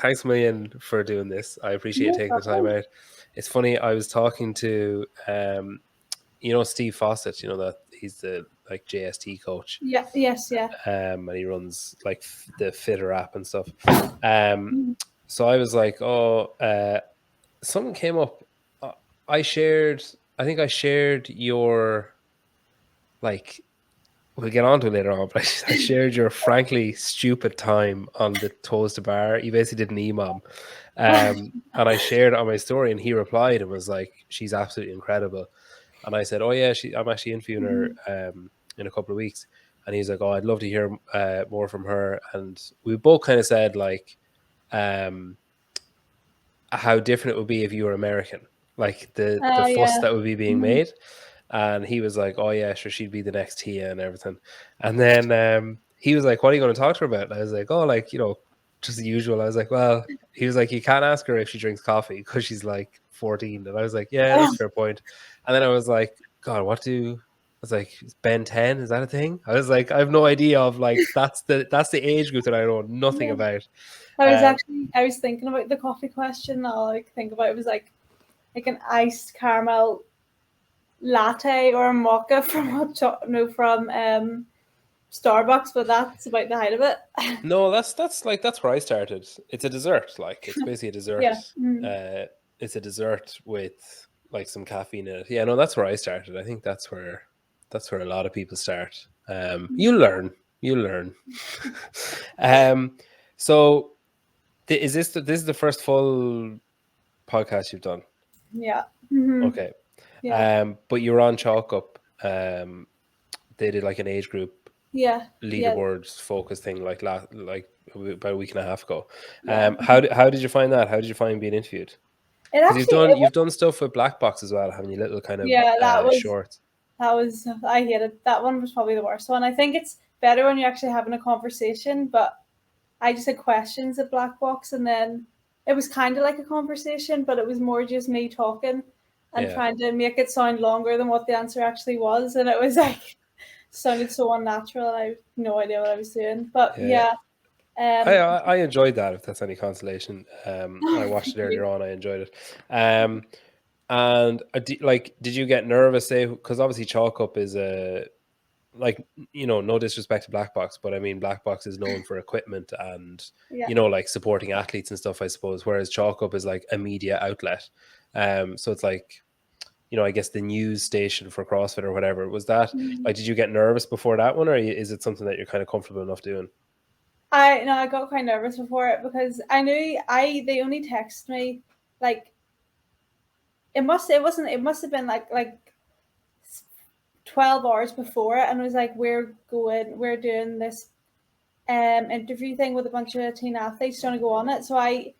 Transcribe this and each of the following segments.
thanks a million for doing this. I appreciate No taking the time problem. out. It's funny, I was talking to Steve Fawcett, that he's the like JST coach. Yeah. Yes. Yeah. And he runs like the Fitter app and stuff. So I was like, something came up. I think I shared your, like, we'll get on to it later on, but I shared your frankly stupid time on the toes to bar. You basically did an EMOM. And I shared it on my story, and he replied and was like, she's absolutely incredible. And I said, oh yeah, I'm actually interviewing her in a couple of weeks. And he's like, oh, I'd love to hear more from her. And we both kind of said like how different it would be if you were American, like the fuss Yeah. that would be being made. And he was like, oh yeah, sure, she'd be the next Tia and everything. And then he was like, what are you going to talk to her about? And I was like, oh, like, just the usual. I was like, well, he was like, you can't ask her if she drinks coffee because she's like 14. And I was like, yeah, that's a fair point. And then I was like, God, I was like, is Ben 10? Is that a thing? I was like, I have no idea of, like, that's the age group that I know nothing about. I was thinking about the coffee question. All I think about it was like an iced caramel latte or a mocha from Starbucks, but that's about the height of it. No, that's where I started. It's a dessert, like it's basically a dessert. Yeah. It's a dessert with like some caffeine in it. Yeah, no, that's where I started. I think that's where a lot of people start. You learn. So is this the first full podcast you've done? Yeah. Okay. Yeah. But you were on Chalk Up. They did like an age group leaderboards focus thing like about a week and a half ago. How did you find that? How did you find being interviewed? Because you've done stuff with Black Box as well, haven't you? Little kind of shorts. I hated that one. Was probably the worst one. I think it's better when you're actually having a conversation, but I just had questions at Black Box, and then it was kind of like a conversation, but it was more just me talking and trying to make it sound longer than what the answer actually was, and it was like sounded so unnatural. I have no idea what I was doing, but I enjoyed that. If that's any consolation, I watched it earlier on. I enjoyed it. And did you get nervous? Because obviously Chalk Up is no disrespect to Black Box, but I mean Black Box is known for equipment and like supporting athletes and stuff, I suppose. Whereas Chalk Up is like a media outlet, so it's like, I guess the news station for CrossFit or whatever. Was that like? Did you get nervous before that one, or is it something that you're kind of comfortable enough doing? I got quite nervous before it because I knew they only texted me like it must have been like 12 hours before it, and it was like we're doing this interview thing with a bunch of teen athletes trying to go on it. So I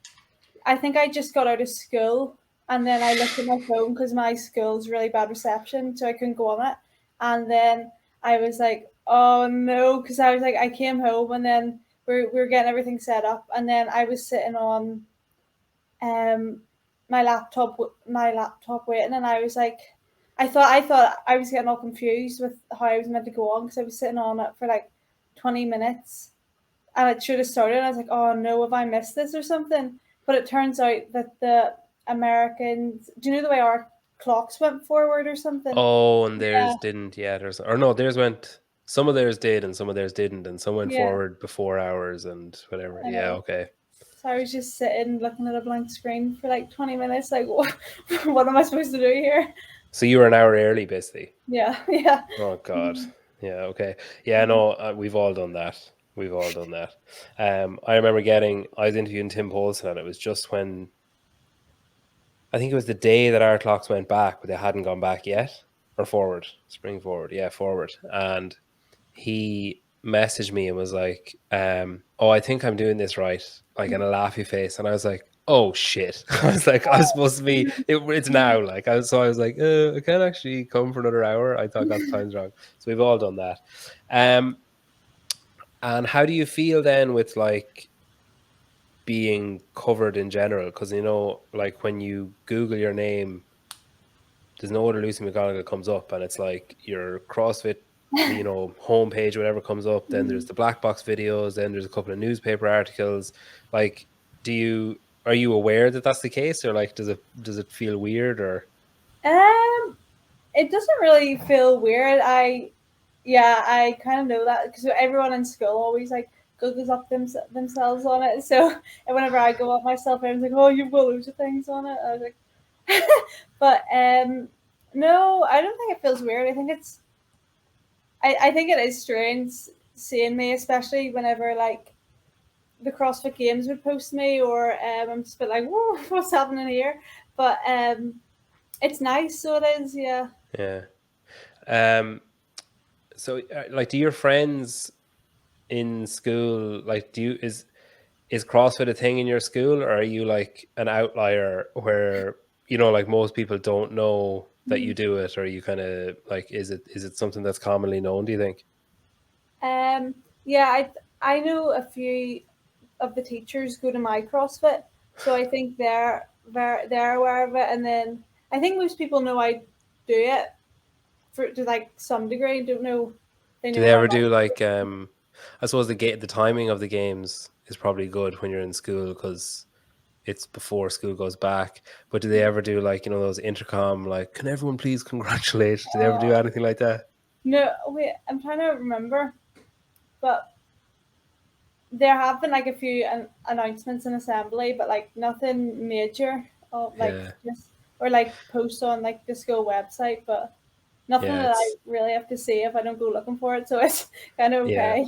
think I just got out of school, and then I looked at my phone because my school's really bad reception, so I couldn't go on it. And then I was like, oh no, because I was like, I came home, and then we were getting everything set up, and then I was sitting on my laptop waiting, and I was like, I thought I was getting all confused with how I was meant to go on because I was sitting on it for like 20 minutes, and it should have started. And I was like, oh no, have I missed this or something? But it turns out that the Americans, do you know the way our clocks went forward or something? Oh, and theirs didn't yet, theirs went. Some of theirs did, and some of theirs didn't, and some went forward before hours and whatever. Yeah, okay. So I was just sitting looking at a blank screen for like 20 minutes, like, what am I supposed to do here? So you were an hour early, basically. Yeah. Oh God. Yeah. Okay. Yeah. No, we've all done that. I remember I was interviewing Tim Paulson, and it was just when, I think it was the day that our clocks went back, but they hadn't gone back yet, or forward, spring forward. Yeah, forward. And he messaged me and was like, oh, I think I'm doing this right, like in a laughy face. And I was like, oh shit. I was like, I was supposed to be, it's now. Like, I was like, I can't actually come for another hour. I thought I got the times wrong. So we've all done that. And how do you feel then with like being covered in general? Because, like when you Google your name, there's no other Lucy Mcgonigle comes up, and it's like your CrossFit homepage, whatever comes up. Then there's the Black Box videos, then there's a couple of newspaper articles. Like, do you are you aware that that's the case, or like does it feel weird or? Um, it doesn't really feel weird. I kind of know that because everyone in school always like googles up themselves on it. So and whenever I go up myself, everyone's like, "Oh, you've got loads of things on it." I was like, but no, I don't think it feels weird. I think it is strange seeing me, especially whenever like the CrossFit Games would post me, or I'm just a bit like, "Whoa, what's happening here?" But it's nice, so it is, yeah. Yeah. Um. So, like, do your friends in school like do you is CrossFit a thing in your school, or are you like an outlier where like most people don't know that you Mhm. do it, or you kind of like is it something that's commonly known? Do you think? Um, yeah, I know a few of the teachers go to my CrossFit, so I think they're aware of it, and then I think most people know I do it for to like some degree. Don't know they Do know they how ever much. do like I suppose the timing of the games is probably good when you're in school because it's before school goes back. But do they ever do like those intercom like can everyone please congratulate? Do they ever do Uh, anything like that? no, wait, I'm trying to remember, but there have been like a few announcements in assembly, but like nothing major. Like Yeah, just or like posts on like the school website, but nothing yeah, that I really have to say if I don't go looking for it. So it's kind of yeah. okay.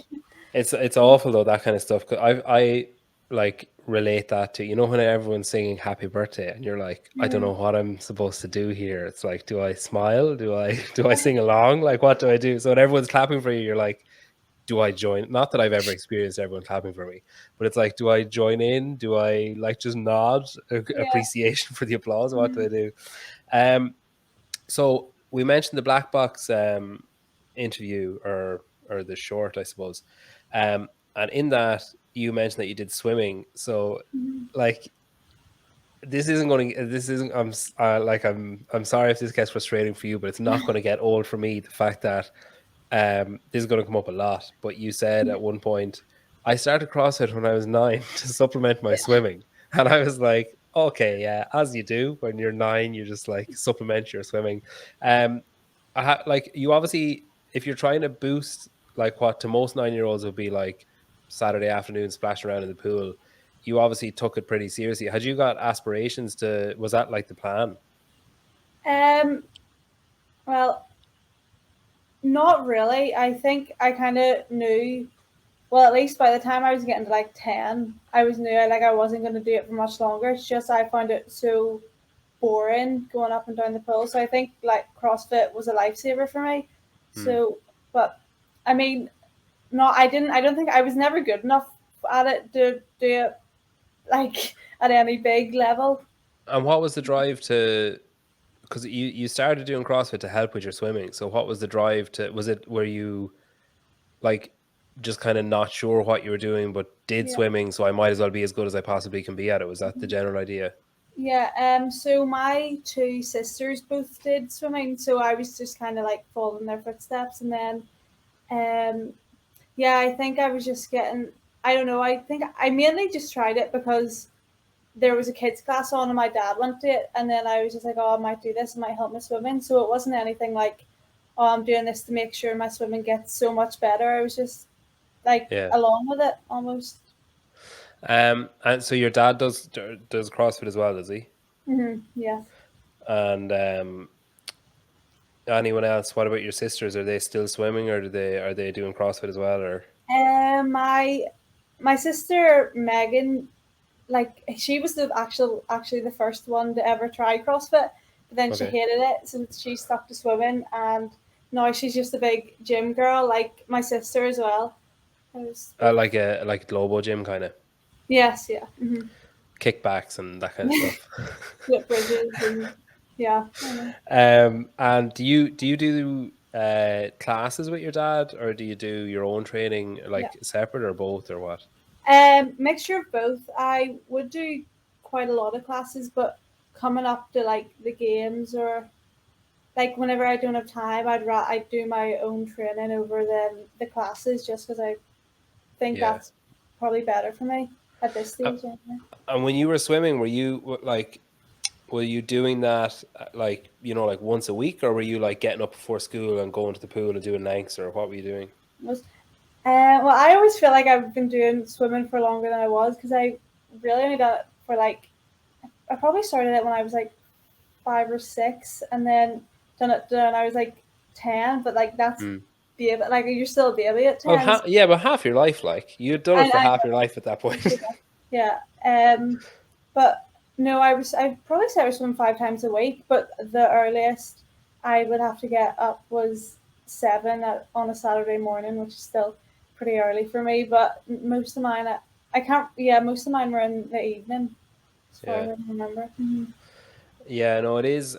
It's awful though, that kind of stuff. 'Cause I like relate that to when everyone's singing happy birthday and you're like, I don't Yeah. know what I'm supposed to do here. It's like, do I smile? Do I do I sing along? Like, what do I do? So when everyone's clapping for you, you're like, do I join? Not that I've ever experienced everyone clapping for me, but it's like, do I join in? Do I like just nod Yeah. appreciation for the applause? What do I Mhm. do? Um, so we mentioned the black box interview, or the short, I suppose. And in that you mentioned that you did swimming. So Mhm. like this isn't going to this isn't like I'm sorry if this gets frustrating for you, but it's not going to get old for me. The fact that this is going to come up a lot, but you said at one point, I started CrossFit when I was 9 to supplement my Yeah. swimming. And I was like, okay, yeah, as you do when you're 9, you just like supplement your swimming. Um, like you obviously, if you're trying to boost like what to most 9-year olds would be like Saturday afternoon splashing around in the pool, you obviously took it pretty seriously. Had you got aspirations to, was that like the plan? Um. Well, not really. I think I kind of knew. Well, at least by the time I was getting to like 10, I was knew like I wasn't going to do it for much longer. It's just I found it so boring going up and down the pool. So I think like CrossFit was a lifesaver for me. Hmm. So, but I mean, no, I didn't. I don't think I was never good enough at it to do it like at any big level. And what was the drive to, because you started doing CrossFit to help with your swimming. So what was the drive to, was it were you like just kind of not sure what you were doing, but did Yeah. swimming, so I might as well be as good as I possibly can be at it? Was that the general idea? Yeah, so my two sisters both did swimming, so I was just kind of like following their footsteps, and then, um, yeah, I think I was just getting, I don't know, I think I mainly just tried it because there was a kids class on and my dad went to it, and then I was just like, oh, I might do this, it might help my swimming, so it wasn't anything like, oh, I'm doing this to make sure my swimming gets so much better. I was just like Yeah. along with it almost. And so your dad does CrossFit as well, does he? Yeah. And anyone else? What about your sisters? Are they still swimming, or are they doing CrossFit as well? Or My sister Megan, like she was the actually the first one to ever try CrossFit, but then she okay, hated it, so she stuck to swimming, and now she's just a big gym girl, like my sister as well. I was both. like Globo gym kind of Yes, yeah, kickbacks and that kind of stuff. flip bridges and yeah, I know. And do you do classes with your dad, or do you do your own training Yeah. like separate, or both, or what? Mixture of both. I would do quite a lot of classes, but coming up to like the games or like whenever I don't have time, I'd do my own training over the classes just because I think Yeah. that's probably better for me. at this Uh, stage. Anyway. And when you were swimming, were you doing that like, like once a week, or were you like getting up before school and going to the pool and doing lengths, or what were you doing? Was well, I always feel like I've been doing swimming for longer than I was because I really only done it for like I probably started it when I was like 5 or 6, and then done it when I was like 10. But like that's Mm. baby, like you're still a baby at Well, 10. yeah, but half your life, like you'd done it for I half your life at that point. yeah. But no, I probably said I was swimming 5 times a week, but the earliest I would have to get up was 7 on a Saturday morning, which is still pretty early for me. But most of mine, I can't. Yeah, most of mine were in the evening, as far Yeah. as I remember. Mm-hmm. Yeah, no, it is.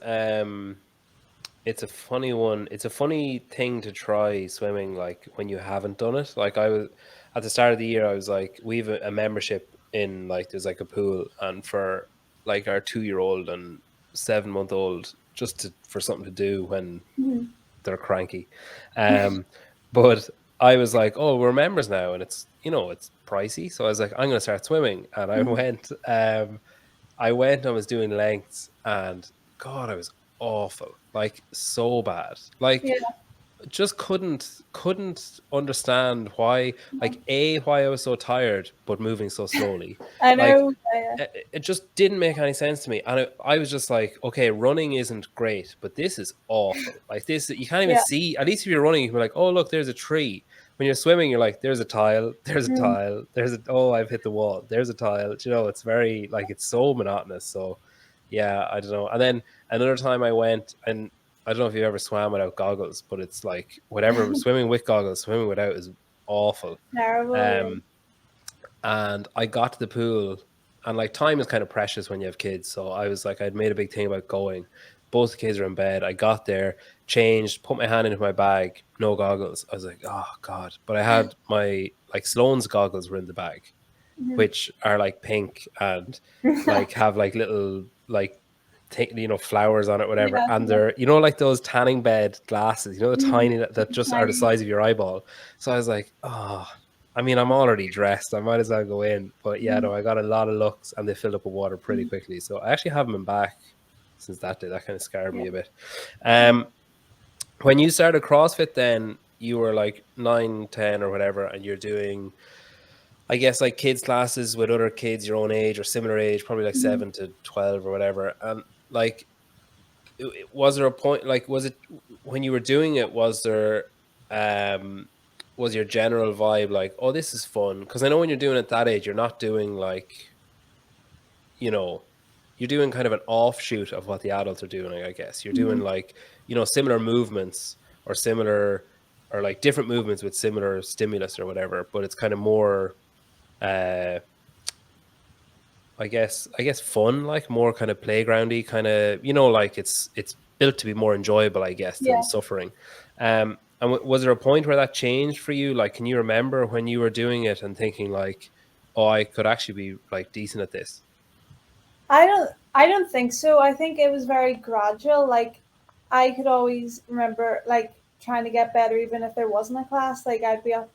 It's a funny one. It's a funny thing to try swimming like when you haven't done it. Like I was at the start of the year, I was like, we have a membership in like there's like a pool, and for like our 2 year old and 7 month old, just for something to do when Mm-hmm. they're cranky. Um, but I was like, oh, we're members now, and it's pricey. So I was like, I'm gonna start swimming, and I Mm-hmm. went. I was doing lengths, and God, I was awful, like so bad. Yeah, Like just couldn't understand why, like why I was so tired but moving so slowly. I Like know. Yeah. it just didn't make any sense to me, and I was just like, okay, running isn't great, but this is awful. Like this, you can't even Yeah. see. At least if you're running, you can be like, oh look, there's a tree. When you're swimming, you're like, there's a tile, there's a Mm-hmm. tile, oh, I've hit the wall, there's a tile. It's very like it's so monotonous. So yeah, I don't know. And then another time I went, and I don't know if you've ever swam without goggles, but it's like whatever, swimming with goggles, swimming without is awful. Terrible. Yeah. Um, and I got to the pool, and like time is kind of precious when you have kids. So I was like, I'd made a big thing about going. Both the kids are in bed. I got there, changed, put my hand into my bag, no goggles. I was like, oh God. But I had my like Sloane's goggles were in the bag, Mm-hmm. which are like pink and like have like little like flowers on it, whatever. Yeah. And Yeah. they're like those tanning bed glasses, the Mm-hmm. tiny that just are the Tiny. size of your eyeball. So I was like, oh, I mean, I'm already dressed. I might as well go in. But yeah, Mm-hmm. no, I got a lot of looks, and they filled up with water pretty quickly. So I actually haven't been back since that day. That kind of scared Yeah. me a bit. Yeah. Um, when you started CrossFit, then you were like 9, 10 or whatever, and you're doing, I guess, like kids classes with other kids your own age or similar age, probably like Mm-hmm. 7 to 12 or whatever. And like, was there a point, like, was it when you were doing it, um, was your general vibe like, oh, this is fun? Because I know when you're doing it that age, you're not doing like, you know, you're doing kind of an offshoot of what the adults are doing, I guess. You're doing Mm-hmm. like, similar movements or similar or like different movements with similar stimulus or whatever, but it's kind of more uh I guess fun, like more kind of playgroundy, kind of, like it's built to be more enjoyable, I guess, than Yeah. suffering. And was there a point where that changed for you? Like, can you remember when you were doing it and thinking like, oh, I could actually be like decent at this? I don't think so. I think it was very gradual. Like I could always remember like trying to get better even if there wasn't a class. Like I'd be up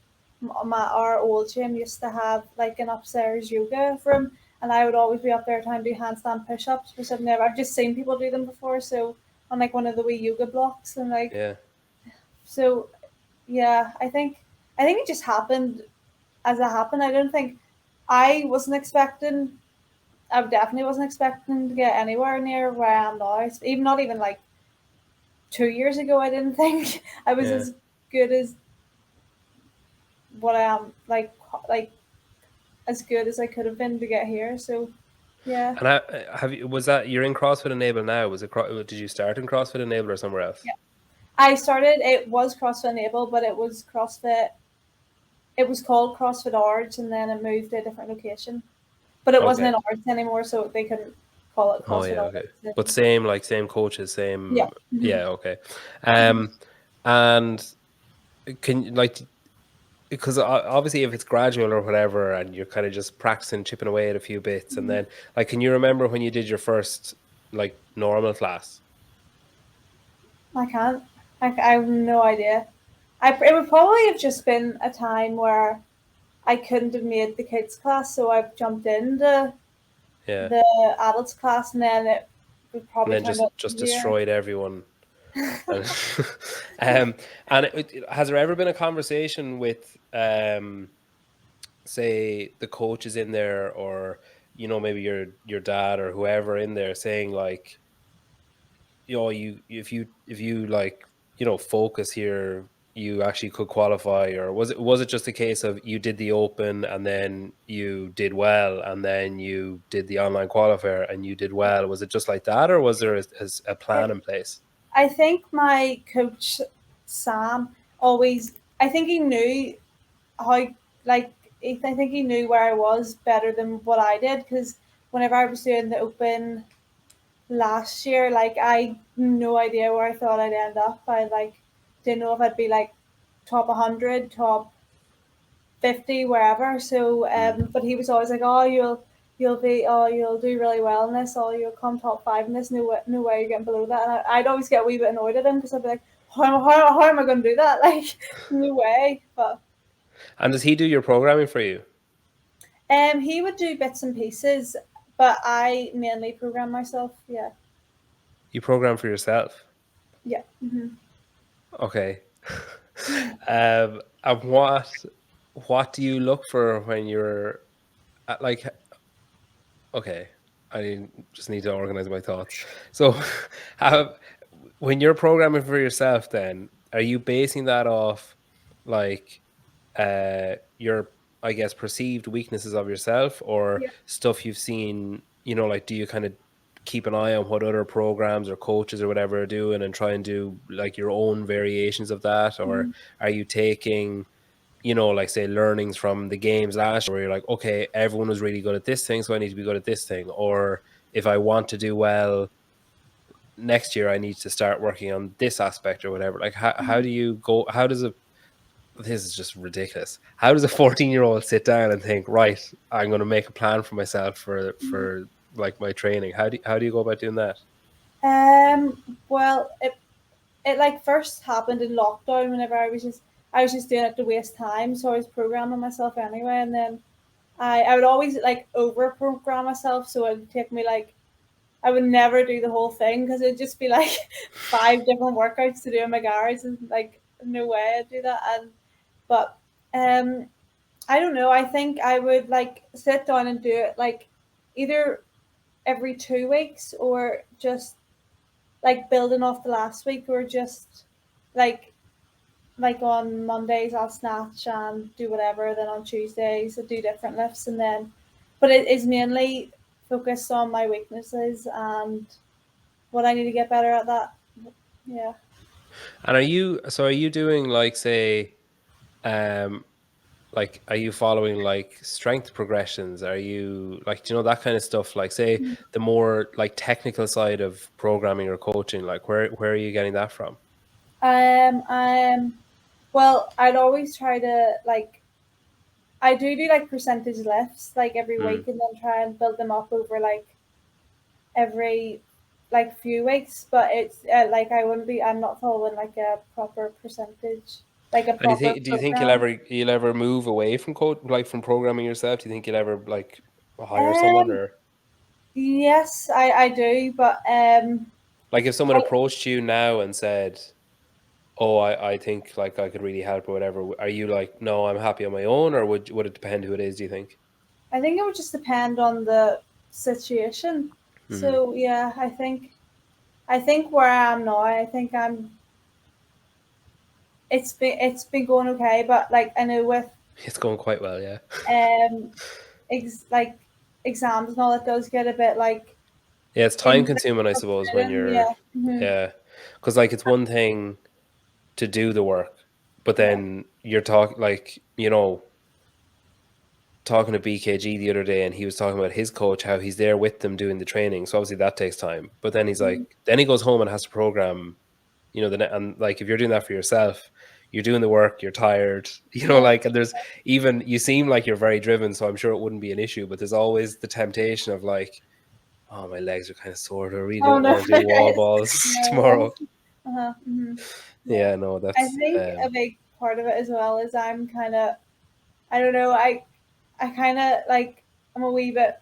our old gym used to have like an upstairs yoga room, and I would always be up there trying to do handstand push ups because I've just seen people do them before, so on like one of the wee yoga blocks, and like Yeah. so yeah, I think it just happened as it happened. I don't think I wasn't expecting I definitely wasn't expecting to get anywhere near where I am now. Even not even like 2 years ago, I didn't think I was Yeah. as good as what I am. Like as good as I could have been to get here. So yeah, And was that, you're in CrossFit Enable now? Did you start in CrossFit Enable or somewhere else? yeah. I started. It was CrossFit Enable, but it was CrossFit. It was called CrossFit Arts, and then it moved to a different location. But it wasn't Okay. in Arts anymore, so they couldn't call it Oh CrossFit yeah, okay. Arts. But same, like same coaches, Yeah. same. Hmm. Yeah, okay. Um, and can like, because obviously if it's gradual or whatever, and you're kind of just practicing chipping away at a few bits, and then like, can you remember when you did your first like normal class? I can't. I have no idea. It would probably have just been a time where I couldn't have made the kids class, so I've jumped into Yeah. the adults class, and then it would And probably then turned out just easier. destroyed everyone. And and has there ever been a conversation with say the coaches in there, or maybe your dad or whoever in there, saying like, you if you like, focus here, you actually could qualify? Or was it just a case of you did the open and then you did well, and then you did the online qualifier and you did well? Was it just like that, or was there a plan It, in place? I think my coach Sam always. I think he knew how like I think he knew where I was better than what I did, because whenever I was doing the open last year, like I had no idea where I thought I'd end up. I like didn't know if I'd be like top 100, top 50, wherever. So, Mm. but he was always like, "Oh, you'll do really well in this. Oh, you'll come top 5 in this. No way you're getting below that." And I'd always get a wee bit annoyed at him, because I'd be like, how am I going to do that? Like, no way. But And does he do your programming for you? he would do bits and pieces, but I mainly program myself. Yeah, You program for yourself? yeah. Okay. And what do you look for when you're like, okay, I just need to organize my thoughts. So, how, when you're programming for yourself, then are you basing that off like your, I guess, perceived weaknesses of yourself, or Yeah. stuff you've seen? Like, do you kind of keep an eye on what other programs or coaches or whatever are doing and try and do like your own variations of that? Or are you taking, like, say, learnings from the games last year, where you're like, okay, everyone was really good at this thing, so I need to be good at this thing? Or if I want to do well next year, I need to start working on this aspect or whatever. Like, how do you go? How does a This is just ridiculous. How does a 14-year-old sit down and think, right, I'm going to make a plan for myself for like my training? How do you go about doing that? Well, it like first happened in lockdown, whenever I was just doing it to waste time, so I was programming myself anyway, and then I would always like over program myself, so it would take me like I would never do the whole thing, because it'd just be like 5 different workouts to do in my garage, and like no way I'd do that. And but um I don't know. I think I would like sit down and do it like either every 2 weeks, or just like building off the last week, or just like on Mondays I'll snatch and do whatever, then on Tuesdays I'll do different lifts, and then but it is mainly focused on my weaknesses and what I need to get better at that. Yeah. And are you doing, like, say, um like, are you following like strength progressions? Are you like, that kind of stuff? Like, say, the more like technical side of programming or coaching, like, where are you getting that from? I'm well, I'd always try to like I do like percentage lifts like every Mm. week, and then try and build them up over like every like few weeks. But it's like I'm not following like a proper percentage, like a And proper do you think you'll program. ever move away from code, like from programming yourself? Do you think you'll ever like hire someone? Um, Or yes, I do, but like, if someone I approached you now and said, "Oh, I think like I could really help," or whatever, are you like, "No, I'm happy on my own," or would it depend who it is? Do you think? I think it would just depend on the situation. Hmm. So yeah, I think where I am now, I think it's been going okay, but like I know with It's going quite well, yeah. um like exams and all, it does get a bit like Yeah, it's time in consuming, I suppose, when frustrating. you're, Yeah. yeah, because like it's one thing to do the work, but Yeah. then you're talking like, talking to BKG the other day, and he was talking about his coach, how he's there with them doing the training. So obviously that takes time. But then he's like, then he goes home and has to program, and like, if you're doing that for yourself, you're doing the work, you're tired, Yeah. like, and there's even, you seem like you're very driven, so I'm sure it wouldn't be an issue, but there's always the temptation of like, oh, my legs are kind of sore. I really Oh don't no, want to do there wall is. balls No. tomorrow. Uh-huh. Yeah. Yeah, no, I that's think a big part of it as well is I don't know. I kind of like, I'm a wee bit,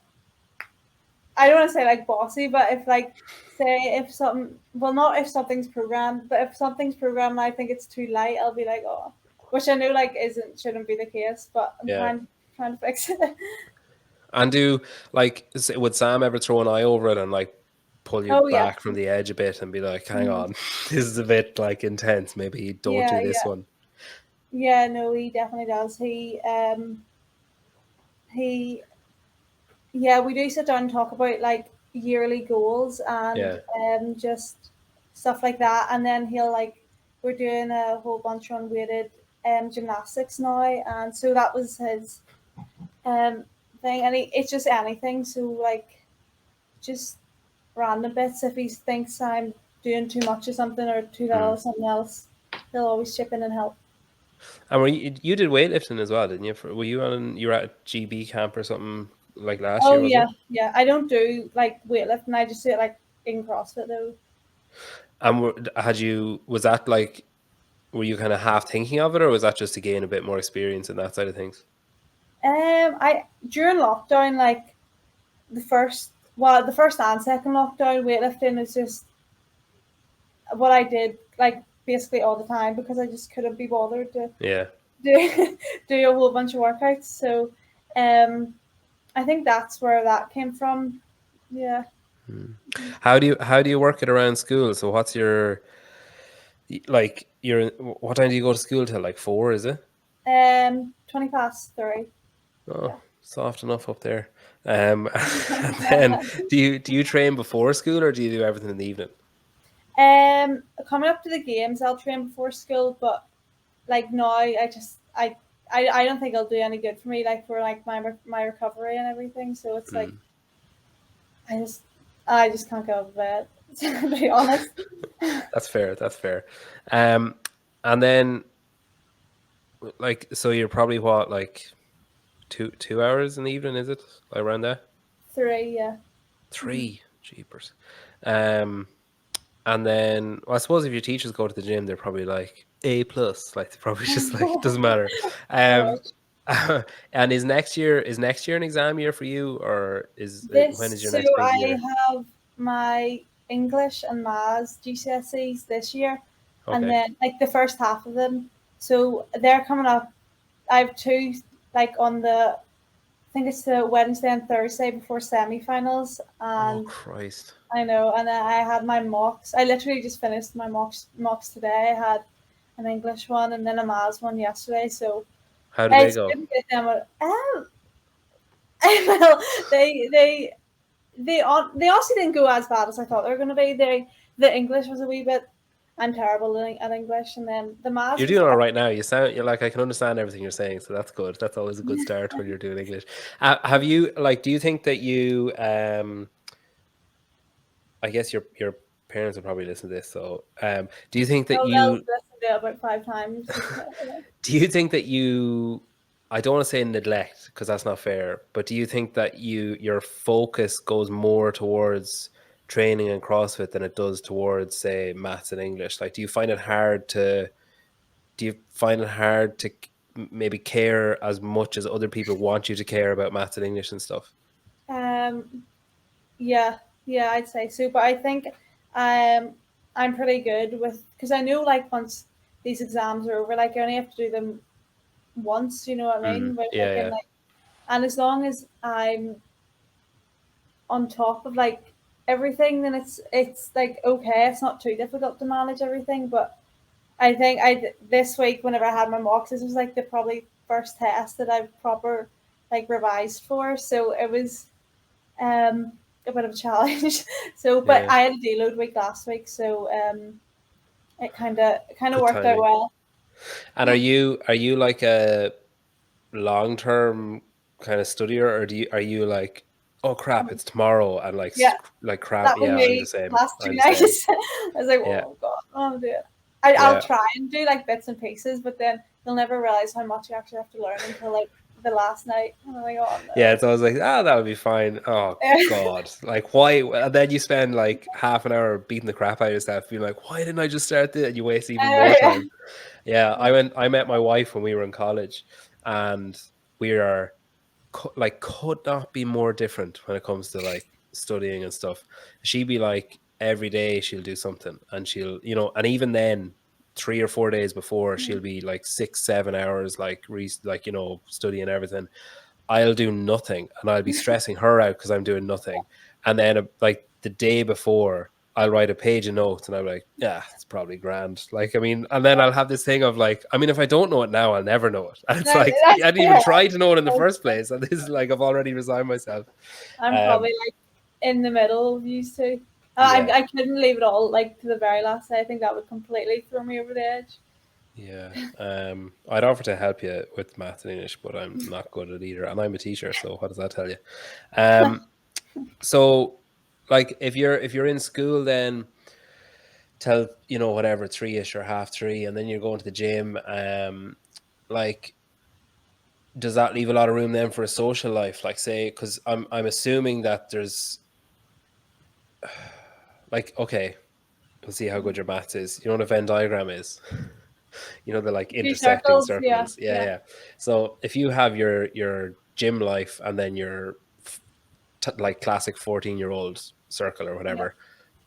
I don't want to say like bossy, but if like, say if something, well, not if something's programmed, but if something's programmed and I think it's too light, I'll be like, oh, which I know like shouldn't be the case, but I'm Yeah. trying to fix it. And do like would Sam ever throw an eye over it and like pull you Oh yeah. back from the edge a bit and be like, hang Mhm. on, this is a bit like intense. Maybe don't Yeah, do this yeah. one. Yeah, no, he definitely does. He yeah, we do sit down and talk about like yearly goals and Yeah. just stuff like that. And then he'll like, we're doing a whole bunch on weighted gymnastics now, and so that was his um thing. And it's just anything. So like just random bits. If he thinks I'm doing too much of something or too little Mm. of something else, he'll always chip in and help. And you did weightlifting as well, didn't you? Were you on? You were at GB camp or something like last Oh year, was yeah, it? yeah. I don't do like weightlifting. I just do it like in CrossFit though. And was that like, were you kind of half thinking of it, or was that just to gain a bit more experience in that side of things? I during lockdown, like the first and second lockdown, weightlifting is just what I did like basically all the time because I just couldn't be bothered to Yeah. do do a whole bunch of workouts. So, um, I think that's where that came from. Yeah. Hmm. How do you work it around school? So what's your what time do you go to school till? Like 4, is it? 20 past 3. Oh, Yeah. soft enough up there. And then do you train before school or do you do everything in the evening? Coming up to the games, I'll train before school, but like now, I don't think it'll do any good for me, like for like my recovery and everything. So it's like Mm. I just I just can't get out of bed. To be honest. That's fair. That's fair. Um, and then like so you're probably what like 2 hours in the evening, is it? Like around there? 3, yeah. 3, jeepers. Um, and then well, I suppose if your teachers go to the gym, they're probably like A plus. Like they're probably just like it doesn't matter. I Um, wish. and is next year an exam year for you, or when This is your so next big I year? have my English and Maths GCSEs this year, and Okay. then like the first half of them. So they're coming up. I have two like on the I think it's the Wednesday and Thursday before semi-finals, Oh and Christ. I know. And then I had my mocks. I literally just finished my mocks today. I had an English one and then a Maths one yesterday. So How did they it's go? good to get them. Well, they also didn't go as bad as I thought they were going to be. The English was a wee bit. I'm terrible at English, and then the Maths You're was doing all right now. You're like I can understand everything you're saying, so that's good. That's always a good start when you're doing English. Have you like? Do you think that you? I guess your parents will probably listen to this. So, do you think that they'll you? listen to it about 5 times. Do you think that you? I don't want to say neglect because that's not fair. But do you think that your focus goes more towards training and CrossFit than it does towards say maths and English? Like, do you find it hard to maybe care as much as other people want you to care about maths and English and stuff? Um, yeah, yeah, I'd say so. But I think um, I'm pretty good with because I know like once these exams are over, like I only have to do them once. You know what I Mm, mean? But I yeah, can yeah, like, and as long as I'm on top of like everything, then it's like okay. It's not too difficult to manage everything. But I think this week whenever I had my mocks, this was like the probably first test that I've proper like revised for. So it was a bit of a challenge. So, but yeah. I had a deload week last week, so it kind of Good worked out timing. well. And are you like a long term kind of studier, or are you like, oh crap, Um, it's tomorrow, and like yeah, like crap? that was Yeah, I'm the me same. last two I'm the same. nights. I was like, Yeah, oh god, I'll do it. I'll yeah, try and do like bits and pieces, but then you'll never realize how much you actually have to learn until like the last night. And I'm like, oh yeah. no. It's always like, that would be fine. Oh God, like why? And then you spend like half an hour beating the crap out of yourself, being like, why didn't I just start this? And you waste even more Uh, time. Yeah, I met my wife when we were in college, and we are like could not be more different when it comes to like studying and stuff. She'd be like every day she'll do something, and she'll, and even then 3 or 4 days before, she'll be like 6 7 hours like like, studying everything. I'll do nothing, and I'll be stressing her out because I'm doing nothing. And then like the day before, I'll write a page of notes, and I'm like, yeah, it's probably grand. Like, I mean, and then I'll have this thing of like, I mean, if I don't know it now, I'll never know it. And it's like, I That's didn't even fair. try to know it in the first place. And this is like, I've already resigned myself. I'm Um, probably like in the middle of used to. yeah, I couldn't leave it all like to the very last day. I think that would completely throw me over the edge. yeah. I'd offer to help you with math and English, but I'm not good at either. And I'm a teacher, so what does that tell you? Um, so like if you're in school, then till whatever 3ish or half three, and then you're going to the gym. Like, does that leave a lot of room then for a social life? Like, say, because I'm assuming that there's like, okay, we'll see how good your maths is. You know what a Venn diagram is? The like Two intersecting circles, yeah, circles. Yeah, yeah, yeah. So if you have your gym life and then your like classic 14-year-old circle or yeah. whatever,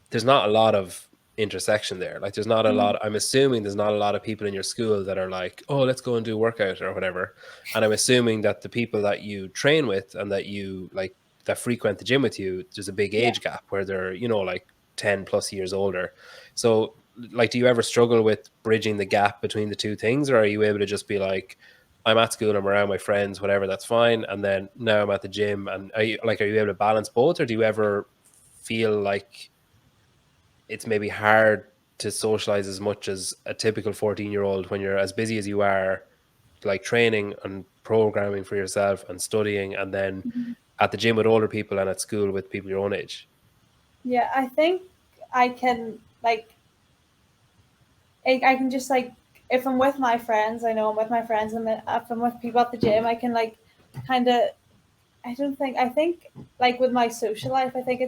there's not a lot of intersection there. Like, there's not a lot. I'm assuming there's not a lot of people in your school that are like, oh, let's go and do workout or whatever. And I'm assuming that the people that you train with and that you like that frequent the gym with you, there's a big Yeah. age gap where they're like 10 plus years older. So like, do you ever struggle with bridging the gap between the two things, or are you able to just be like, I'm at school, I'm around my friends, whatever, that's fine, and then now I'm at the gym? And are you able to balance both, or do you ever feel like it's maybe hard to socialize as much as a typical 14-year-old when you're as busy as you are, like training and programming for yourself and studying, and then at the gym with older people and at school with people your own age? Yeah, I think I can like I can just like if I'm with my friends, I know I'm with my friends, and then if I'm with people at the gym, I can like kind of. I think like with my social life, I think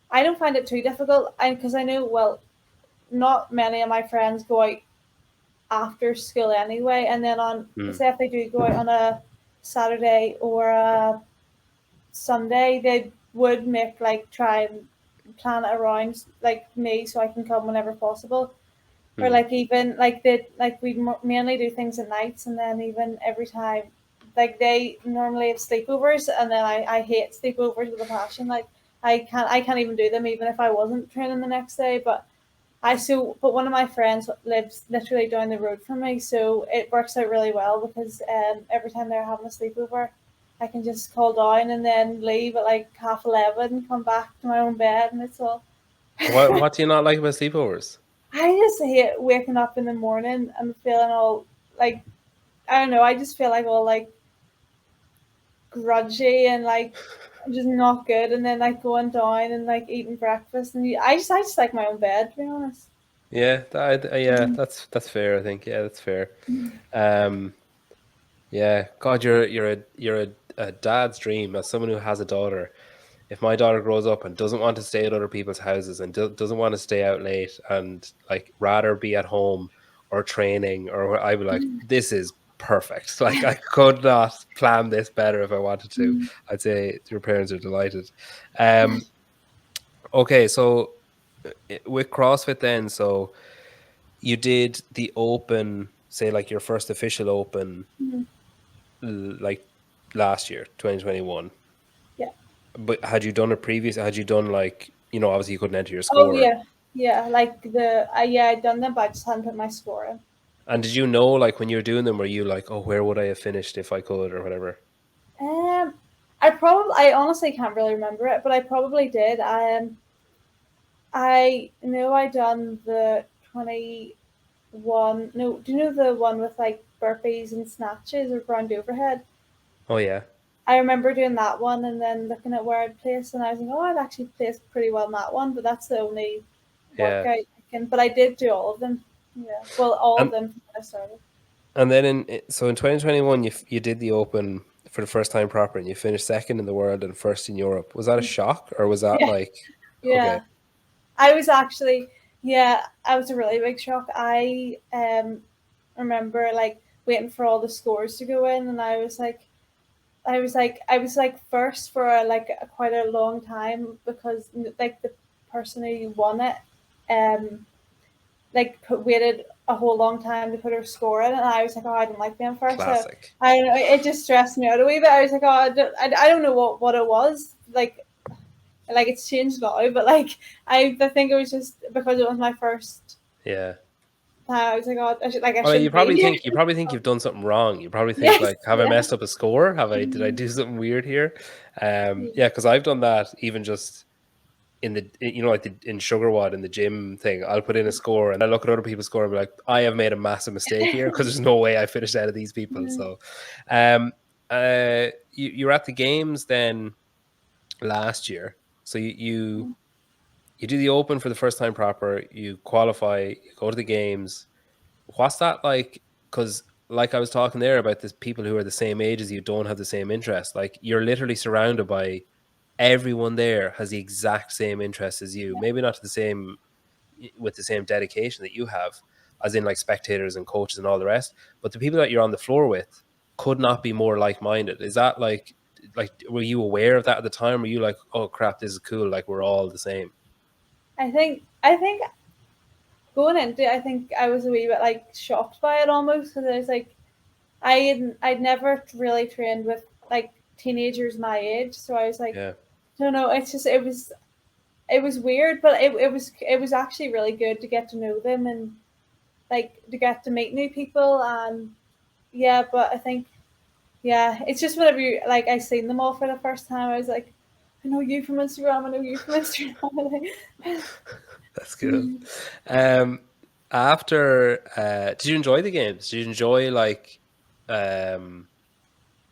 I don't find it too difficult, because I know well, not many of my friends go out after school anyway, and then on Mm, say if they do go out on a Saturday or a Sunday, they would make like try and plan it around like me so I can come whenever possible. Or mm. like even like we mainly do things at nights, and then even every time like they normally have sleepovers, and then I hate sleepovers with a passion. Like I can't even do them even if I wasn't training the next day. But one of my friends lives literally down the road from me, so it works out really well because every time they're having a sleepover, I can just call down and then leave at like 11:30 and come back to my own bed, and it's all. What do you not like about sleepovers? I just hate waking up in the morning and feeling all like I don't know. I just feel like all like grudgy and like just not good, and then like going down and like eating breakfast, and I just like my own bed, to be honest. Yeah, yeah, that's fair. I think, yeah, that's fair. Um, yeah, God, you're a dad's dream. As someone who has a daughter, if my daughter grows up and doesn't want to stay at other people's houses and doesn't want to stay out late and like rather be at home or training, or I'd be like, this is perfect. Like, I could not plan this better if I wanted to. I'd say your parents are delighted. Um, okay, so with CrossFit then, so you did the open, say like your first official open, Mhm. like last year, 2021. Yeah. But had you done like, obviously you couldn't enter your Oh score. yeah, yeah. Like yeah, I'd done them, but I just hadn't put my score in. And did you know, like, when you were doing them, were you like, oh, where would I have finished if I could, or whatever? Um, I honestly can't really remember it, but I probably did. I know I done the 21. No, do you know the one with like burpees and snatches or ground overhead? Oh yeah, I remember doing that one and then looking at where I'd placed, and I was like, oh, I'd actually placed pretty well in that one, but that's the only yeah. workout I can. But I did do all of them. Yeah, well, all of And them from when I started. then in 2021, you did the open for the first time proper, and you finished second in the world and first in Europe. Was that a shock, or was that Yeah, like, okay? yeah. I was actually, yeah, I was a really big shock. I remember like waiting for all the scores to go in, and I was like, I was like first for quite a long time because like the person who won it, um, waited a whole long time to put her score in, and I was like, oh, I don't like being first. So Classic. I don't know, it just stressed me out a wee bit. I was like, oh, I don't know what it was like it's changed now, but I think it was just because it was my first Yeah. time. I was like, oh, I Well, shouldn't be here. you probably think you've done something wrong. You probably think Yes, like, have I yeah. messed up a score? Did I Mhm. do something weird here? Yeah. Yeah, because I've done that even just in the like in sugar wad in the gym thing. I'll put in a score and I look at other people's score and be like, I have made a massive mistake here because there's no way I finished out of these people. Mhm. So, you were at the games then last year. So you do the open for the first time proper. You qualify. You go to the games. What's that like? Because like I was talking there about this people who are the same age as you don't have the same interest. Like you're literally surrounded by everyone there has the exact same interests as you. Yeah. Maybe not to the same with the same dedication that you have, as in like spectators and coaches and all the rest. But the people that you're on the floor with could not be more like minded. Is that like were you aware of that at the time? Were you like, oh crap, this is cool, like we're all the same? I think going into it, I think I was a wee bit shocked by it almost because I was like I'd never really trained with teenagers my age, so I was like, Yeah. I don't know, it was weird, but it was actually really good to get to know them and to get to meet new people. And yeah, but I think yeah, it's just whenever I seen them all for the first time, I was like, I know you from Instagram, I know you from Instagram. That's cool. Um, after, did you enjoy the games? Did you enjoy um,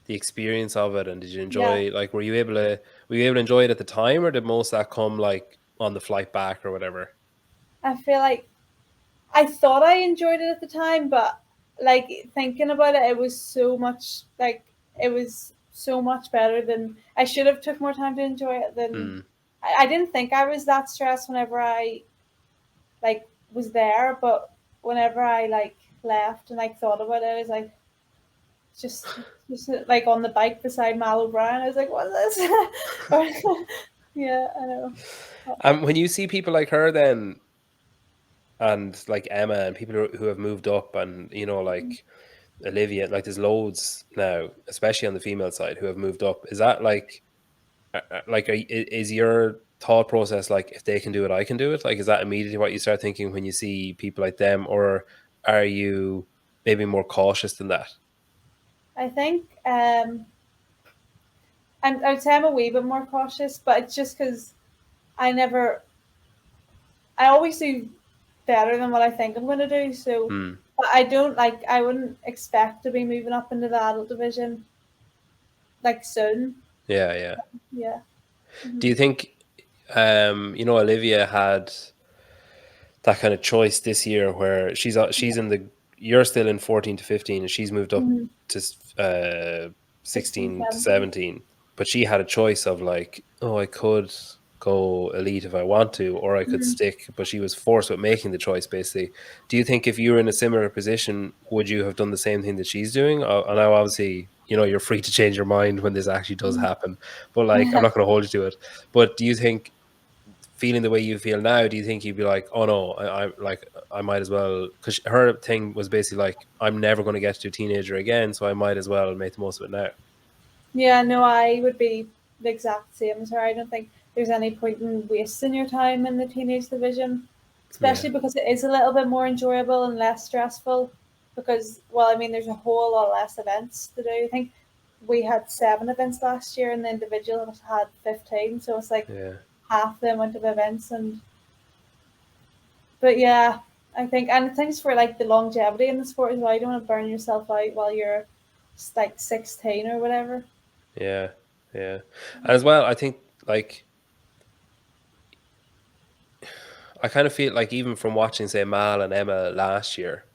the experience of it, and did you Yeah, enjoy were you able to enjoy it at the time, or did most of that come like on the flight back or whatever? I feel like I thought I enjoyed it at the time, but thinking about it, it was so much better than I should have took more time to enjoy it than Hmm. I didn't think I was that stressed whenever I was there, but whenever I left and thought about it, I was like just on the bike beside Mal O'Brien. I was like, what's this? Yeah, I know. When you see people like her, then and like Emma and people who have moved up, and like Olivia, like there's loads now, especially on the female side, who have moved up. Is that is your thought process like if they can do it, I can do it? Like, is that immediately what you start thinking when you see people like them, or are you maybe more cautious than that? I think I would say I'm a wee bit more cautious, but it's just because I never, I always do better than what I think I'm going to do. So, Hmm. but I wouldn't expect to be moving up into the adult division soon. Yeah, yeah. Yeah. Do Hmm. you think, Olivia had that kind of choice this year where Yeah. she's in the you're still in 14 to 15 and she's moved up Hmm. to 16, 16 to 17. 17, but she had a choice of like, oh, I could go elite if I want to, or I could Hmm. stick, but she was forced with making the choice basically. Do you think if you were in a similar position, would you have done the same thing that she's doing? And now obviously, you're free to change your mind when this actually does happen, but like I'm not going to hold you to it. But do you think, feeling the way you feel now, do you think you'd be like, oh no, I might as well? Because her thing was basically like, I'm never going to get to a teenager again, so I might as well make the most of it now. Yeah, no, I would be the exact same as her. I don't think there's any point in wasting your time in the teenage division, Yeah, especially because it is a little bit more enjoyable and less stressful. Because, well, I mean, there's a whole lot less events to do. I think we had 7 events last year, and the individuals had 15. So it's like yeah, half the amount of events. But yeah, I think, and thanks for the longevity in the sport as well. You don't want to burn yourself out while you're 16 or whatever. yeah, yeah. And as well, I think like I kind of feel like even from watching, say, Mal and Emma last year,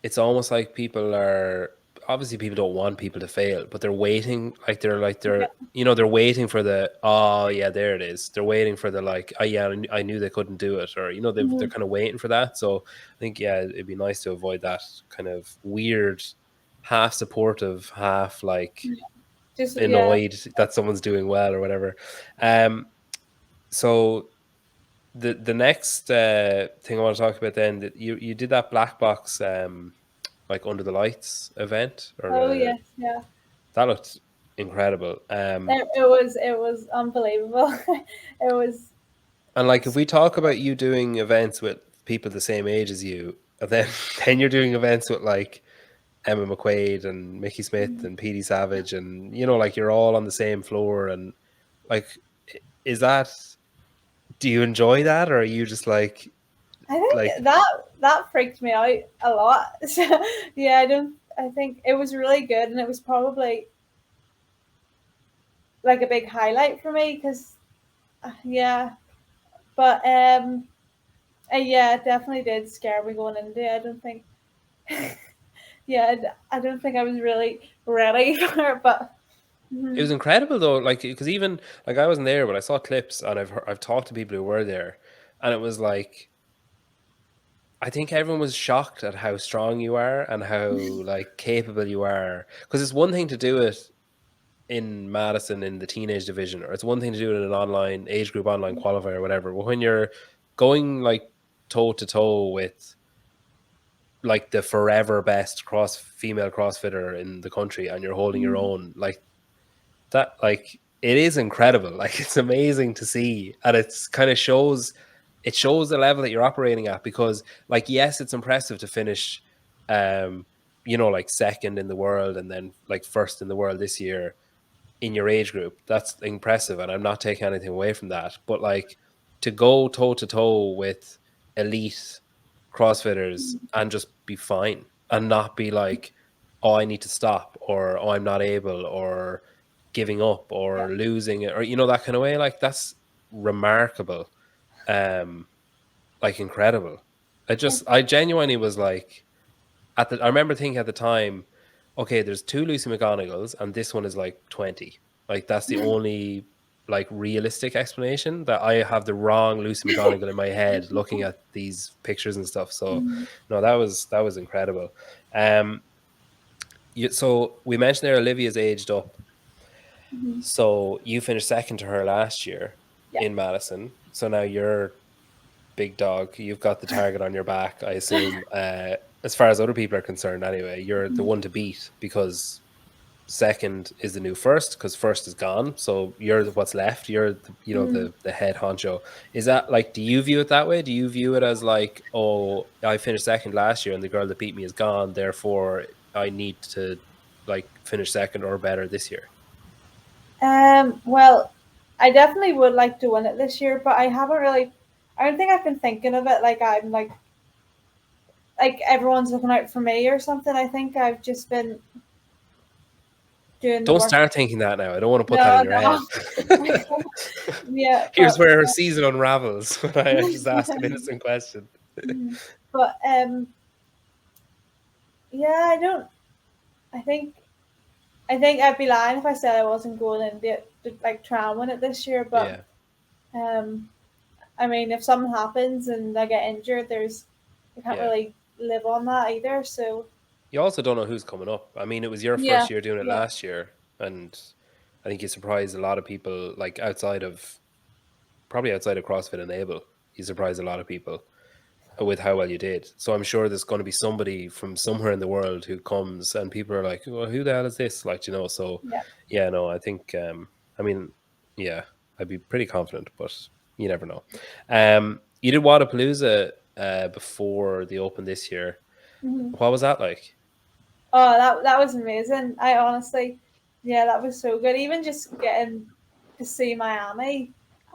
it's almost like people are obviously people don't want people to fail, but they're waiting, Yeah. they're waiting for the, oh yeah, there it is. They're waiting for the like, oh yeah, I knew they couldn't do it, or they're Mhm. kind of waiting for that. So I think yeah, it'd be nice to avoid that kind of weird, half supportive, half like Yeah. Just yeah. annoyed that someone's doing well or whatever. Um, so the next thing I want to talk about then, that you did that black box like under the lights event, or Oh yes, yeah. that looked incredible. It was unbelievable. It was And like if we talk about you doing events with people the same age as you, and then then you're doing events with like Emma McQuaid and Mickey Smith and Petey Savage, and like you're all on the same floor, and like, is that, do you enjoy that, or are you just I think like that freaked me out a lot. So yeah, I think it was really good, and it was probably like a big highlight for me because yeah, but yeah, it definitely did scare me going into it. I don't think yeah, I don't think I was really ready for it, but it was mhm, incredible though, like because even like I wasn't there, but I saw clips and I've talked to people who were there, and it was like I think everyone was shocked at how strong you are and how like capable you are, because it's one thing to do it in Madison in the teenage division, or it's one thing to do it in an online age group online qualifier or whatever. But when you're going like toe to toe with like the forever best female CrossFitter in the country, and you're holding your mhm, own like that, like it is incredible. Like it's amazing to see, and it's kind of shows the level that you're operating at, because like yes, it's impressive to finish um like second in the world and then like first in the world this year in your age group. That's impressive, and I'm not taking anything away from that. But like to go toe to toe with elite CrossFitters and just be fine and not be like, oh, I need to stop, or oh, I'm not able, or giving up, yeah, or losing it, or that kind of way. Like that's remarkable. Um, like incredible. I genuinely was like, I remember thinking at the time, okay, there's two Lucy McGonigles, and this one is like 20. Like that's the only like realistic explanation, that I have the wrong Lucy McGonigle in my head looking at these pictures and stuff. So mhm, no, that was incredible. Um, so we mentioned there Olivia's aged up. mhm, So you finished second to her last year yeah. in Madison. So now you're big dog. You've got the target on your back, I assume. As far as other people are concerned, anyway, you're the Mhm, one to beat, because second is the new first, because first is gone. So you're what's left. You're mhm. the head honcho. Is that like? Do you view it that way? Do you view it as like, oh, I finished second last year and the girl that beat me is gone, therefore I need to like finish second or better this year? Well, I definitely would like to win it this year, but I haven't really. I don't think I've been thinking of it like I'm like everyone's looking out for me or something. I think I've just been doing the Don't work. start thinking that now. I don't want to put that in No, your head. no. Yeah, Here's where her season unravels when I just ask an but innocent question. but yeah, I don't. I think I think I'd be lying if I said I wasn't going in to like try and win it this year. But Yeah, um, I mean, if something happens and I get injured, I can't yeah. really live on that either. So You also don't know who's coming up. I mean, it was your yeah, first year doing it yeah, last year, and I think you surprised a lot of people, like probably outside of CrossFit Enable. You surprised a lot of people with how well you did. So I'm sure there's going to be somebody from somewhere in the world who comes, and people are like, well, who the hell is this? Like, so yeah. yeah, no, I think, I mean, yeah, I'd be pretty confident, but you never know. You did Wadapalooza before the Open this year. Mhm. What was that like? Oh, that was amazing. I honestly, yeah, that was so good. Even just getting to see Miami,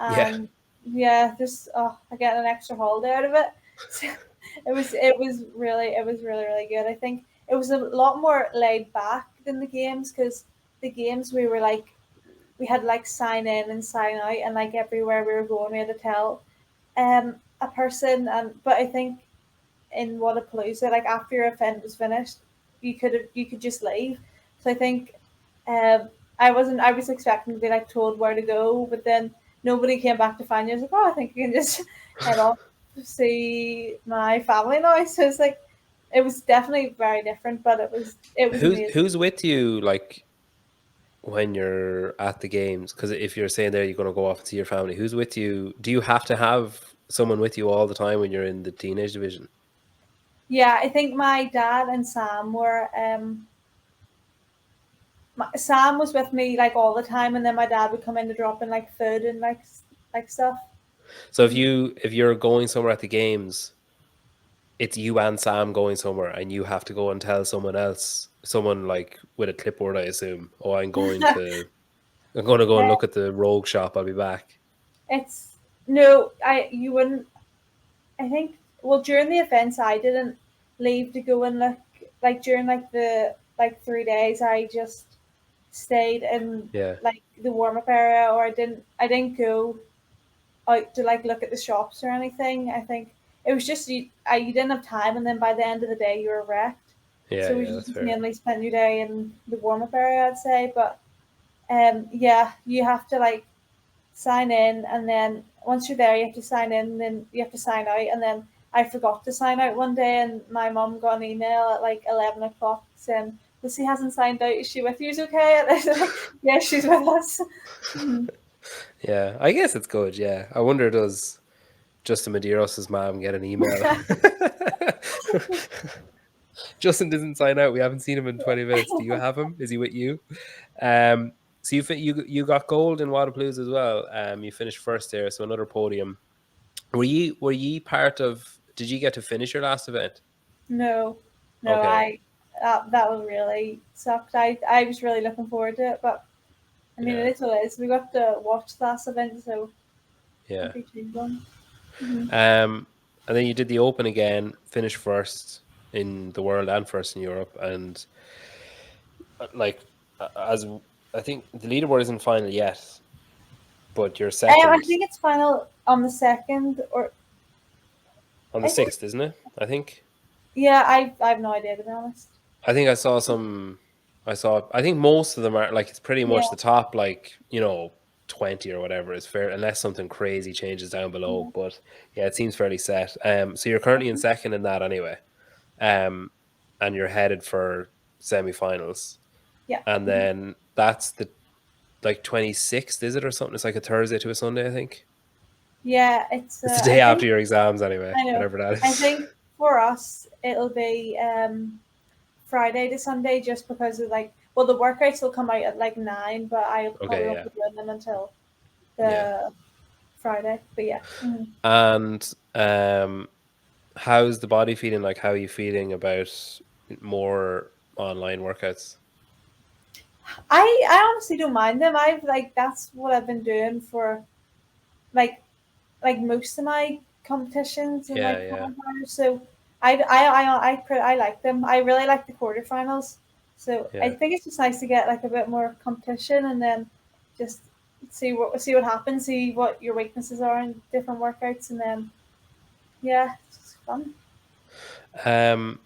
Yeah, and yeah, just I get an extra holiday out of it. So it was really good. I think it was a lot more laid back than the games because the games we had like sign in and sign out, and like everywhere we were going, we had to tell a person. And but I think in Wadapalooza, like after your event was finished, you could just leave. So I think I was expecting to be like told where to go, but then nobody came back to find you. I was like, oh, I think you can just head off to see my family now. So it's like it was definitely very different, but it was who's amazing. who's with you? Like when you're at the games? Because if you're saying there you're going to go off and see your family, who's with you? Do you have to have someone with you all the time when you're in the teenage division? Yeah, I think my dad and Sam were. Sam was with me like all the time, and then my dad would come in to drop in like food and like stuff. So if you're going somewhere at the games, it's you and Sam going somewhere, and you have to go and tell someone else, someone like with a clipboard, I assume. Oh, I'm going to go and Uh, look at the Rogue shop. I'll be back. it's no, I you wouldn't. I think well during the events I didn't leave to go and look like during like the like 3 days I just stayed in Yeah, like the warm up area, or I didn't go out to like look at the shops or anything. I think it was just you didn't have time, and then by the end of the day you were wrecked. yeah, So we yeah. That's just fair. mainly spent your day in the warm up area, I'd say. But yeah, you have to like sign in, and then once you're there, you have to sign in, and then you have to sign out. And then I forgot to sign out one day, and my mum got an email at like 11 o'clock saying, "Lucy hasn't signed out. Is she with you? Is okay?" And I was like, "Yeah, she's with us." Mhm. Yeah, I guess it's good. Yeah, I wonder does Justin Medeiros' mom get an email? Justin doesn't sign out. We haven't seen him in 20 minutes. Do you have him? Is he with you? Um, so you got gold in Wadapalooza as well. You finished first there, so another podium. Were you part of? Did you get to finish your last event? No, no, Okay, that was really sucked. I was really looking forward to it, but I mean, it yeah, is what it is. We got to watch the last event, so yeah. can't be too long. Mm-hmm. And then you did the Open again, finished first in the world and first in Europe, and like as I think the leaderboard isn't final yet, but you're I second think it's final on the second, or on the is it? 6th, isn't it? I think. Yeah, I have no idea to be honest. I think I saw some. I think most of them are like it's pretty Yeah, much the top, like 20 or whatever is fair, unless something crazy changes down below. yeah, But yeah, it seems fairly set. So you're currently in second in that anyway, um, and you're headed for semi-finals, yeah, and then that's the like 26th, is it or something? It's like a Thursday to a Sunday, I think. yeah. It's It's the I day after think your exams anyway, I know. whatever that I is. think for us it'll be Friday to Sunday, just because of like well the workouts will come out at like 9, but I probably Okay, won't yeah, be doing them until yeah. the Friday. But yeah. And how's the body feeling? Like, how are you feeling about more online workouts? I honestly don't mind them. I've like that's what I've been doing for like most of my competitions and Yeah, like yeah, qualifiers. So I like them. I really like the quarterfinals. So I yeah. think it's just nice to get like a bit more competition, and then just see what happens, see what your weaknesses are in different workouts, and then yeah, it's just fun. Um,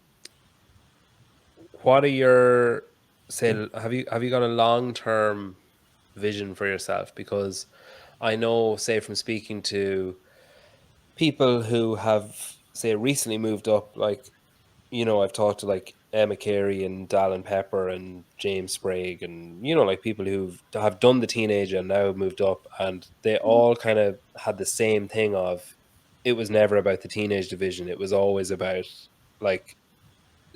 what are your say? Have you got a long term vision for yourself? Because I know, say, from speaking to people who have say recently moved up, like I've talked to like Emma Carey and Dallin Pepper and James Sprague and like people who have done the teenager and now moved up, and they all kind of had the same thing of it was never about the teenage division. It was always about like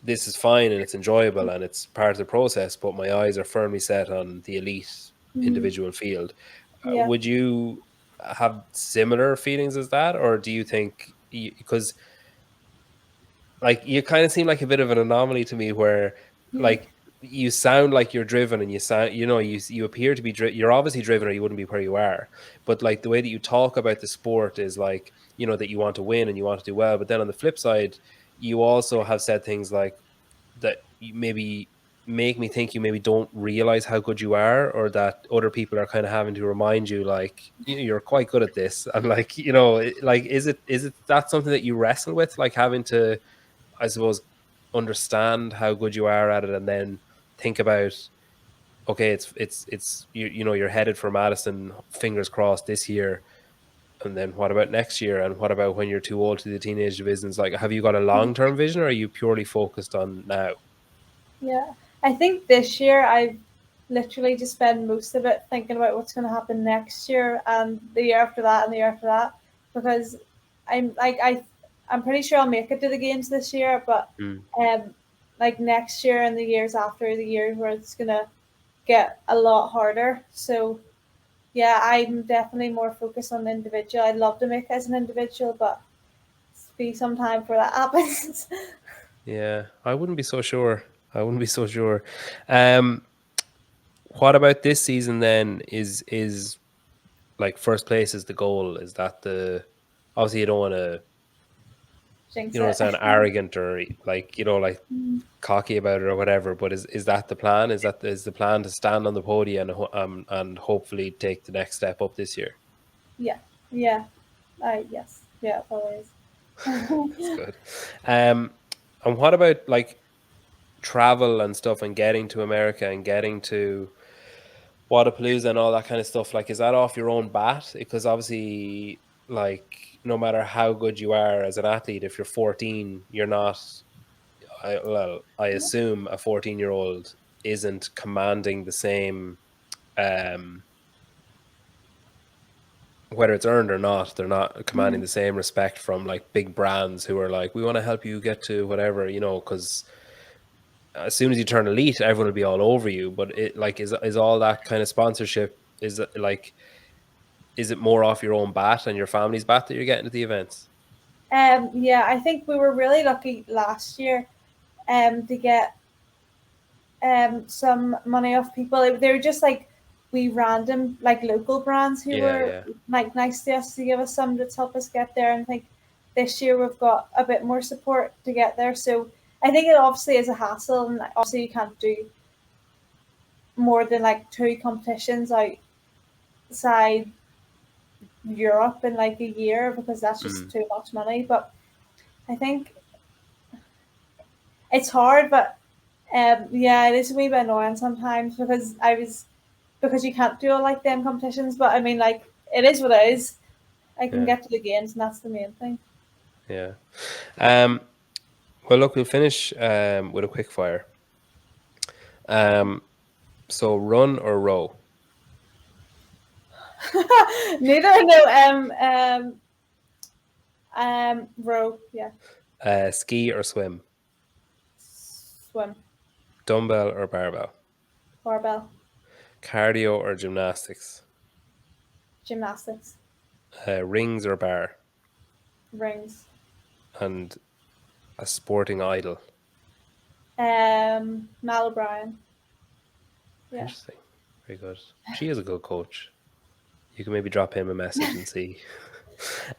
this is fine and it's enjoyable and it's part of the process, but my eyes are firmly set on the elite Mm, individual field. yeah, Would you have similar feelings as that, or do you think because like you kind of seem like a bit of an anomaly to me where yeah, like you sound like you're driven and you sound you appear to be you're obviously driven or you wouldn't be where you are, but like the way that you talk about the sport is like that you want to win and you want to do well, but then on the flip side you also have said things like that you maybe make me think you maybe don't realize how good you are, or that other people are kind of having to remind you like you're quite good at this, and like like is it that something that you wrestle with, like having to, I suppose, understand how good you are at it, and then think about, okay, it's you're headed for Madison, fingers crossed this year, and then what about next year, and what about when you're too old to the teenage divisions? Like, have you got a long term vision, or are you purely focused on now? yeah. I think this year literally just spend most of it thinking about what's going to happen next year and the year after that and the year after that, because I'm like I'm pretty sure I'll make it to the games this year, but Mm. like next year and the years after, the years where it's gonna get a lot harder. So yeah, I'm definitely more focused on the individual. I'd love to make it as an individual, but it's be some time before that happens. Yeah, I wouldn't be so sure. I wouldn't be so sure. Um, what about this season then? Is like first place is the goal? Is that the obviously Jinx you don't want it. to sound arrogant or like like cocky about it or whatever, but is that the plan? Is the plan to stand on the podium and hopefully take the next step up this year? Yeah, yeah, yes, yeah, always. That's good. And what about like travel and stuff and getting to America and getting to Wadapalooza and all that kind of stuff? Like, is that off your own bat? Because obviously, like, no matter how good you are as an athlete, if you're 14, you're not. I assume a 14-year-old isn't commanding the same, um, whether it's earned or not, they're not commanding the same respect from like big brands who are like, we want to help you get to whatever, because as soon as you turn elite, everyone will be all over you. But it like is all that kind of sponsorship, is it like, is it more off your own bat and your family's bat that you're getting to the events? Yeah, I think we were really lucky last year to get some money off people. They were just like we random like local brands who Yeah, were yeah, like nice to us to give us some to help us get there. And I think this year we've got a bit more support to get there. So I think it obviously is a hassle, and obviously you can't do more than like two competitions outside Europe in like a year because that's just mm, too much money. But I think it's hard, but yeah, it is a wee bit annoying sometimes because you can't do all like them competitions. But I mean, like it is what it is. I can yeah, get to the games, and that's the main thing. yeah. Um, well, look, we'll finish with a quick fire. Um, so run or row, Neither, no. Row, yeah, ski or swim, swim, dumbbell or barbell, barbell, cardio or gymnastics, gymnastics, rings or bar, rings, and a sporting idol. Mal O'Brien, yeah. Interesting. Very good. She is a good coach. You can maybe drop him a message and see.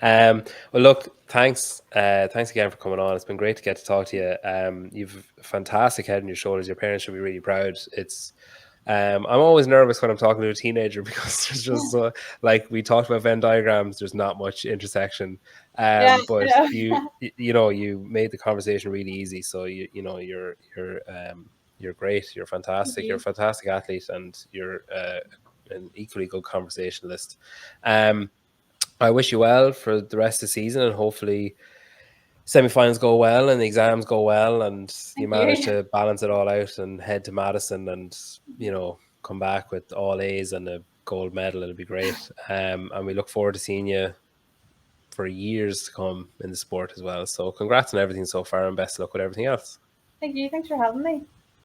Well, look, thanks again for coming on. It's been great to get to talk to you. You've a fantastic head on your shoulders. Your parents should be really proud. I'm always nervous when I'm talking to a teenager because there's just like we talked about Venn diagrams. There's not much intersection. Yeah, But I you made the conversation really easy. So you're great. You're fantastic. You're a know. fantastic athlete, and you're an equally good conversationalist. Um, I wish you well for the rest of the season, and hopefully semi-finals go well and the exams go well, and you Thank manage you. to balance it all out and head to Madison and come back with all A's and a gold medal. It'll be great. And we look forward to seeing you for years to come in the sport as well. So congrats on everything so far, and best of luck with everything else. Thank you. Thanks for having me.